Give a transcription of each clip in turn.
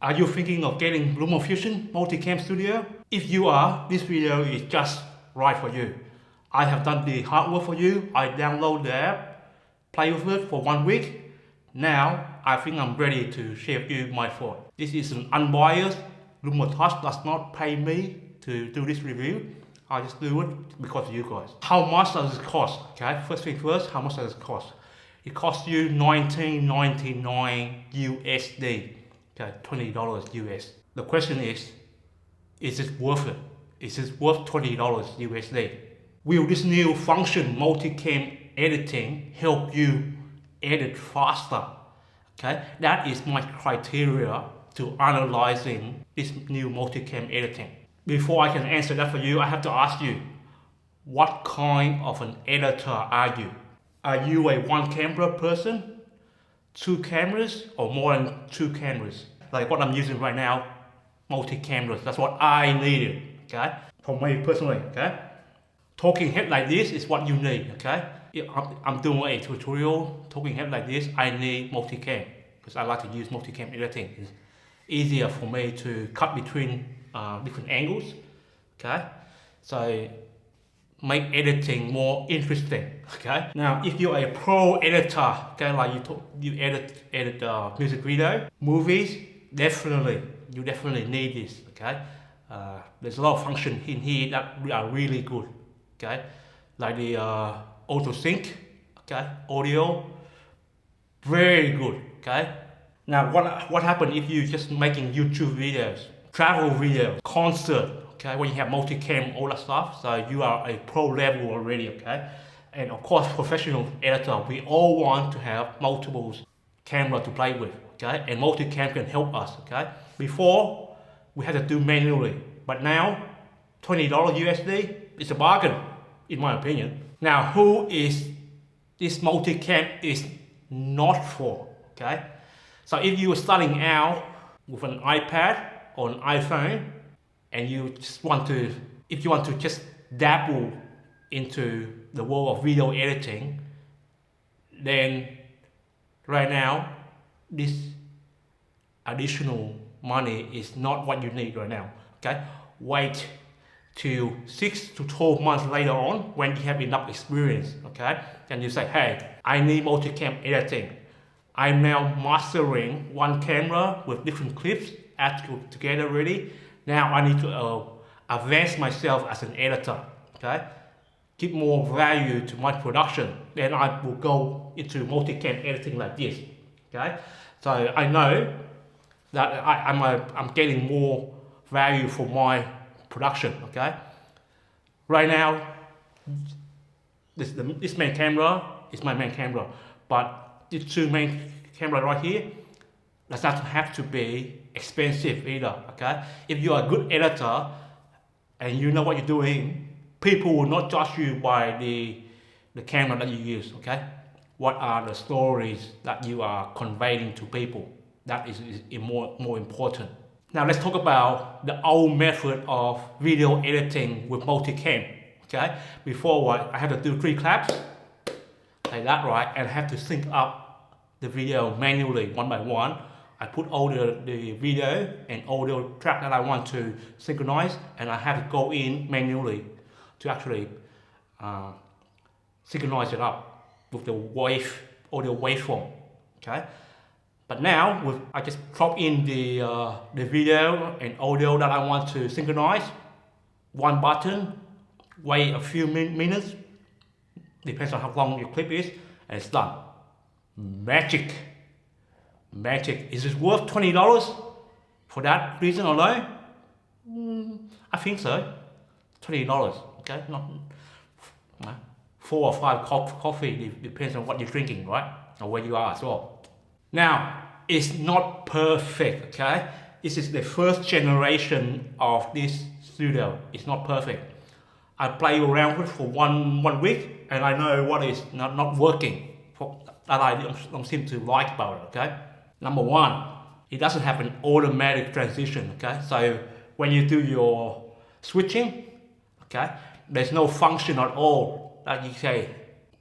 Are you thinking of getting LumaFusion Multicam Studio? If you are, this video is just right for you. I have done the hard work for you. I download the app, play with it for 1 week. Now, I think I'm ready to share with you my thought. This is an unbiased. LumaTouch does not pay me to do this review. I just do it because of you guys. How much does it cost? Okay, first thing first, how much does it cost? It costs you $19.99 USD. Okay, $20 US. The question is it worth it? Is it worth $20 USD? Will this new function, multicam editing, help you edit faster? Okay, that is my criteria to analyzing this new multicam editing. Before I can answer that for you, I have to ask you, what kind of an editor are you? Are you a one camera person? 2 cameras or more than 2 cameras? Like what I'm using right now, multi-cameras. That's what I needed, okay? For me personally, okay? Talking head like this is what you need, okay? If I'm doing a tutorial, talking head like this, I need multicam because I like to use multicam editing. It's easier for me to cut between different angles, okay? So make editing more interesting, okay? Now, if you're a pro editor, okay, like you edit music video, movies, you definitely need this, okay? There's a lot of functions in here that are really good, okay? Like the auto sync, okay? Audio, very good, okay? Now, what happens if you're just making YouTube videos, travel videos, concert, okay, when you have multicam, all that stuff, so you are a pro level already, okay? And of course, professional editor, we all want to have multiple cameras to play with, okay? And multicam can help us, okay? Before, we had to do manually, but now, $20 USD is a bargain, in my opinion. Now, who is this multicam is not for, okay? So if you are starting out with an iPad or an iPhone, and you just want to, if you want to just dabble into the world of video editing, then right now, this additional money is not what you need right now, okay? Wait till 6 to 12 months later on when you have enough experience, okay? And you say, hey, I need multicam editing. I'm now mastering one camera with different clips add together already. Now I need to advance myself as an editor, okay? Give more value to my production. Then I will go into multicam editing like this, okay? So I know that I'm getting more value for my production, okay? Right now, this main camera is my main camera, but these 2 main camera right here does not have to be expensive either, okay? If you are a good editor and you know what you're doing, people will not judge you by the camera that you use, okay? What are the stories that you are conveying to people? That is more important. Now let's talk about the old method of video editing with multicam, okay? Before I had to do 3 claps, like that, right? And I have to sync up the video manually, one by one. I put all the video and audio track that I want to synchronize, and I have to go in manually to actually synchronize it up with the audio waveform, okay? But now, I just drop in the video and audio that I want to synchronize, one button, wait a few minutes, depends on how long your clip is, and it's done. Magic. Is it worth $20 for that reason alone? I think so. $20, okay? Not 4 or 5 coffee, depends on what you're drinking, right? Or where you are as well. Now, it's not perfect, okay? This is the first generation of this studio. It's not perfect. I play around with it for one week, and I know what is not working, that I don't seem to like about it, okay? Number 1, it doesn't have an automatic transition, okay? So when you do your switching, okay, there's no function at all that you say,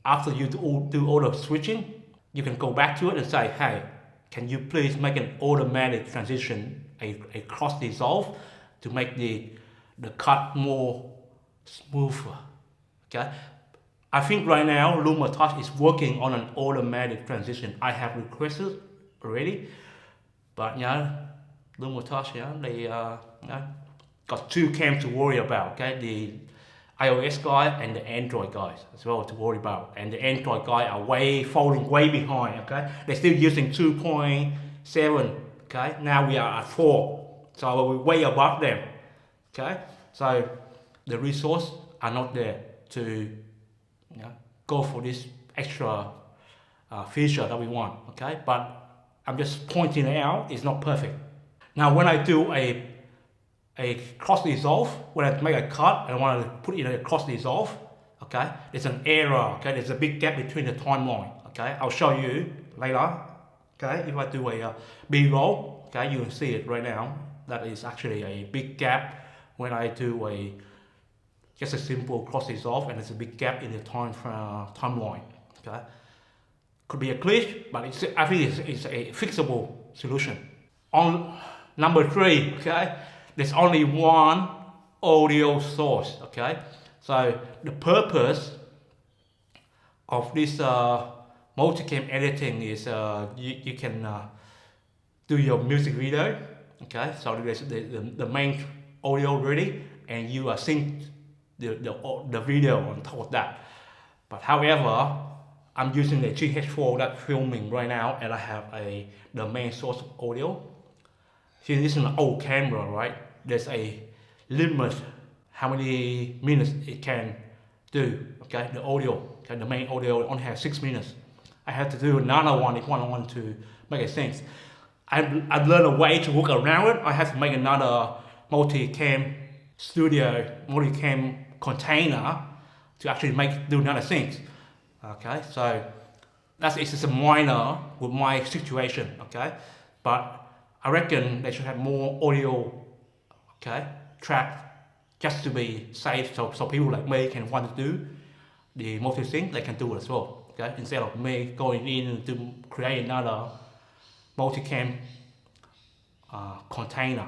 after you do all the switching, you can go back to it and say, hey, can you please make an automatic transition a cross dissolve to make the cut more smoother. Okay, I think right now Luma Touch is working on an automatic transition. I have requested already, but Luma Touch, they got two cams to worry about. Okay, the iOS guy and the Android guys as well to worry about. And the Android guy are falling way behind. Okay, they're still using 2.7. Okay, now we are at 4, so we're way above them. Okay, so the resources are not there to go for this extra feature that we want. Okay, but I'm just pointing it out. It's not perfect. Now, when I do a cross dissolve, when I make a cut and I want to put in a cross dissolve, okay, there's an error. Okay, there's a big gap between the timeline. Okay, I'll show you later. Okay, if I do a B-roll, okay, you can see it right now. That is actually a big gap when I do just a simple cross dissolve, and there's a big gap in the timeline. Okay, could be a glitch, but I think it's a fixable solution. On number 3, okay, there's only one audio source. Okay, so the purpose of this multicam editing is you can do your music video. Okay, so there's the main audio ready, and you sync the video on top of that. But however, I'm using the GH4 that's filming right now, and I have the main source of audio. Since this is an old camera, right? There's a limit how many minutes it can do. Okay, the audio. Okay, the main audio only has 6 minutes. I have to do another one if I want to make it sense. I've learned a way to work around it. I have to make another multicam container to actually do another thing. Okay, so it's just a minor with my situation. Okay, but I reckon they should have more audio, okay, track just to be safe, so people like me can want to do the multi-sync, they can do it as well. Okay, instead of me going in to create another multicam container.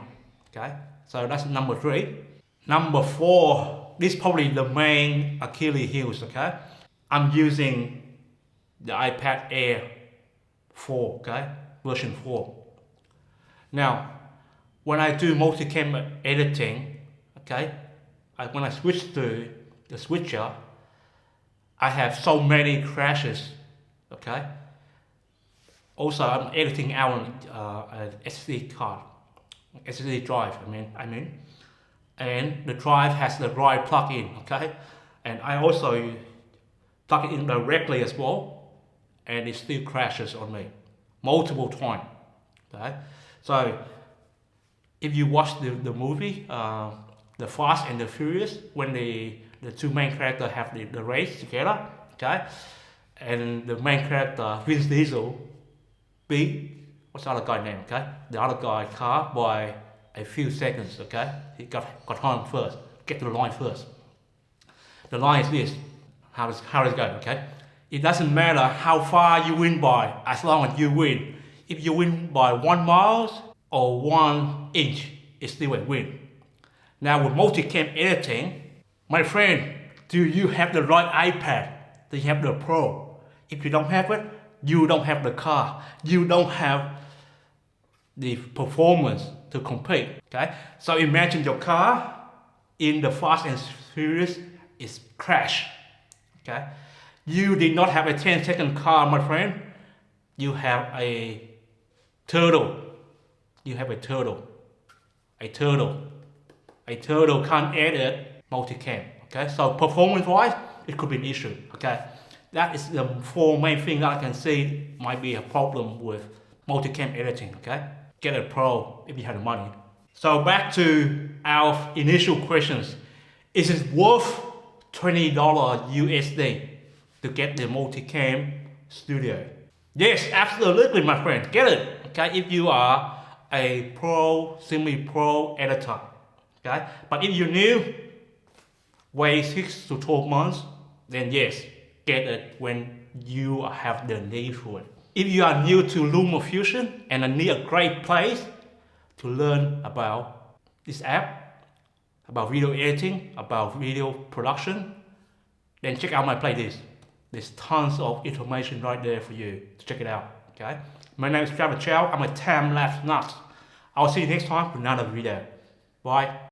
Okay, so that's number 3. Number 4, this is probably the main Achilles heels. Okay, I'm using the iPad Air 4, okay, version 4. Now, when I do multicam editing, okay, when I switch to the switcher, I have so many crashes. Okay. Also, I'm editing out an SD card, SD drive. I mean, and the drive has the right plug-in. Okay, and I also plug it in directly as well, and it still crashes on me multiple times. Okay, so if you watch the movie, The Fast and the Furious, when the two main characters have the race together, okay, and the main character Vin Diesel beat what's the other guy's name, okay? The other guy car by a few seconds, okay? He got home first, get to the line first. The line is this, how does it go, okay? It doesn't matter how far you win by, as long as you win. If you win by 1 mile or 1 inch, it's still a win. Now with multicam editing, my friend, do you have the right iPad? Do you have the Pro? If you don't have it, you don't have the car. You don't have the performance to compete. Okay? So imagine your car in the Fast and Furious is crash. Okay? You did not have a 10-second car, my friend. You have a turtle. You have a turtle. A turtle can't edit multicam. Okay, so performance-wise, it could be an issue. Okay, that is the 4 main things that I can see might be a problem with multicam editing. Okay, get a Pro if you have the money. So back to our initial questions: is it worth $20 USD to get the multicam studio? Yes, absolutely, my friend. Get it. Okay, if you are a pro, semi-pro editor. Okay, but if you're new, wait 6 to 12 months, then yes, get it when you have the need for it. If you are new to LumaFusion and need a great place to learn about this app, about video editing, about video production, then check out my playlist. There's tons of information right there for you to check it out. Okay? My name is Travis Chow. I'm a time-lapse nut. I'll see you next time with another video. Bye.